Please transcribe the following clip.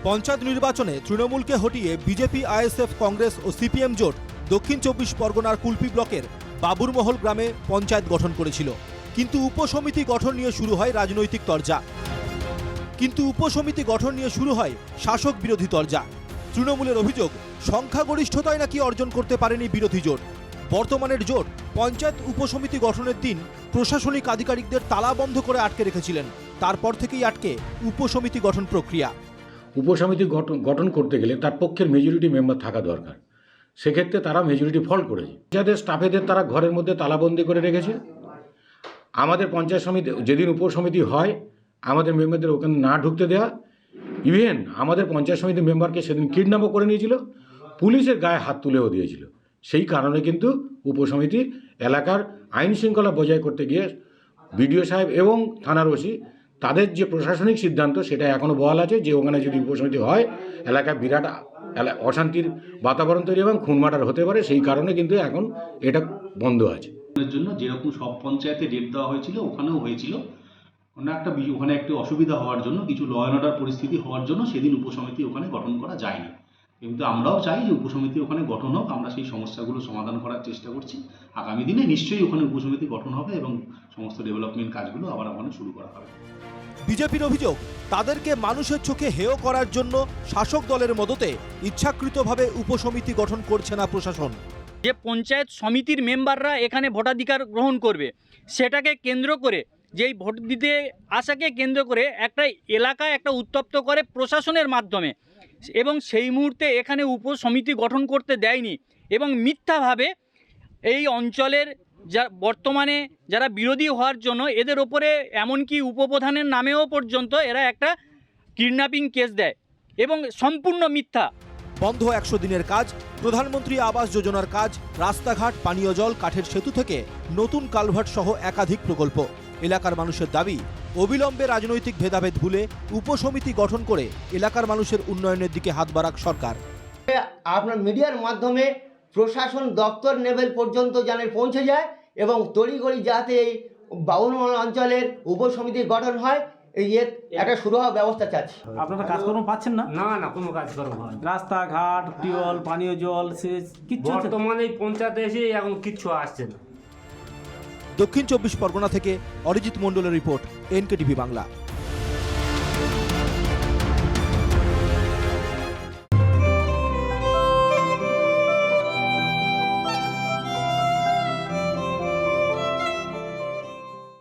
পঞ্চায়েত নির্বাচনে তৃণমূলকে হটিয়ে বিজেপি, আইএসএফ, কংগ্রেস ও সিপিএম জোট দক্ষিণ 24 পরগনার কুলপি ব্লকের বাবুরমহল গ্রামে পঞ্চায়েত গঠন করেছিল। কিন্তু উপসমিতি গঠন নিয়ে শুরু হয় শাসক বিরোধী তরজা। তৃণমূলের অভিযোগ, সংখ্যাগরিষ্ঠতায় নাকি অর্জন করতে পারেনি বিরোধী জোট। বর্তমানের জোট পঞ্চায়েত উপসমিতি গঠনের দিন প্রশাসনিক আধিকারিকদের তালা বন্ধ করে আটকে রেখেছিলেন। তারপর থেকেই আটকে উপসমিতি গঠন প্রক্রিয়া। উপসমিতি গঠন করতে গেলে তার পক্ষের মেজরিটি মেম্বার থাকা দরকার। সেক্ষেত্রে তারা মেজরিটি ফল্ট করেছে। যাদের স্টাফেদের তারা ঘরের মধ্যে তালাবন্দি করে রেখেছে। আমাদের পঞ্চায়েত সমিতি যেদিন উপসমিতি হয় আমাদের মেম্বারদের ওখানে না ঢুকতে দেওয়া, ইভেন আমাদের পঞ্চায়েত সমিতির মেম্বারকে সেদিন কিডন্যাপও করে নিয়েছিল, পুলিশের গায়ে হাত তুলেও দিয়েছিল। সেই কারণে কিন্তু উপসমিতি এলাকার আইন শৃঙ্খলা বজায় করতে গিয়ে বিডিও সাহেব এবং থানার ওসি তাদের যে প্রশাসনিক সিদ্ধান্ত সেটা এখনও বহাল আছে যে ওখানে যদি উপসমিতি হয় এলাকায় বিরাট অশান্তির বাতাবরণ তৈরি এবং খুনমার্ডার হতে পারে। সেই কারণে কিন্তু এখন এটা বন্ধ আছে। জন্য যেরকম সব পঞ্চায়েতে ডেট দেওয়া হয়েছিল ওখানেও হয়েছিল, ওখানে একটু অসুবিধা হওয়ার জন্য, কিছু ল অ্যান্ড অর্ডার পরিস্থিতি হওয়ার জন্য সেদিন উপসমিতি ওখানে গঠন করা যায়নি। কিন্তু আমরাও চাই যে উপসমিতি ওখানে গঠন হোক, আমরা সেই সমস্যাগুলো সমাধান করার চেষ্টা করছি। আগামী দিনে নিশ্চয়ই ওখানে উপসমিতি গঠন হবে এবং সমস্ত ডেভেলপমেন্ট কাজগুলো আবার ওখানে শুরু করা হবে। বিজেপির অভিযোগ, তাদেরকে মানুষের চোখে হেয় করার জন্য শাসক দলের মদতে ইচ্ছাকৃতভাবে উপসমিতি গঠন করছে না প্রশাসন। যে পঞ্চায়েত সমিতির মেম্বাররা এখানে ভোটাধিকার গ্রহণ করবে সেটাকে কেন্দ্র করে, যেই ভোট দিতে আসাকে কেন্দ্র করে একটা এলাকায় একটা উত্তপ্ত করে প্রশাসনের মাধ্যমে, এবং সেই মুহূর্তে এখানে উপসমিতি গঠন করতে দেয়নি এবং মিথ্যাভাবে এই অঞ্চলের বর্তমানে যারা বিরোধী হওয়ার জন্য এদের ওপরে এমনকি উপপ্রধানের নামেও পর্যন্ত এরা একটা কিডন্যাপিং কেস দেয় এবং সম্পূর্ণ মিথ্যা। বন্ধ 100 দিনের কাজ, প্রধানমন্ত্রী আবাস যোজনার কাজ, রাস্তাঘাট, পানীয় জল, কাঠের সেতু থেকে নতুন কালভার্ট সহ একাধিক প্রকল্প। এলাকার মানুষের দাবি, অবিলম্বে রাজনৈতিক ভেদাভেদ ভুলে উপসমিতি গঠন করে এলাকার মানুষের উন্নয়নের দিকে হাত বাড়াক সরকার। আপনার মিডিয়ার মাধ্যমে প্রশাসন দপ্তর লেভেল পর্যন্ত যেন পৌঁছে যায় এবং তড়িঘড়ি যাতে এই বাবুরমহল অঞ্চলের উপসমিতি গঠন হয়, এর একটা শুরু হওয়ার ব্যবস্থা চাচ্ছি। আপনারা কাজকর্ম পাচ্ছেন না? না কোনো কাজকর্ম হয়। রাস্তাঘাট, টিউবওয়েল, পানীয় জল, সেচ কিচ্ছু বর্তমানে পঞ্চায়েতে এসে এখন কিচ্ছু আসছে না। দক্ষিণ 24 পরগনা থেকে অরিজিৎ মণ্ডলের রিপোর্ট, NKTV বাংলা।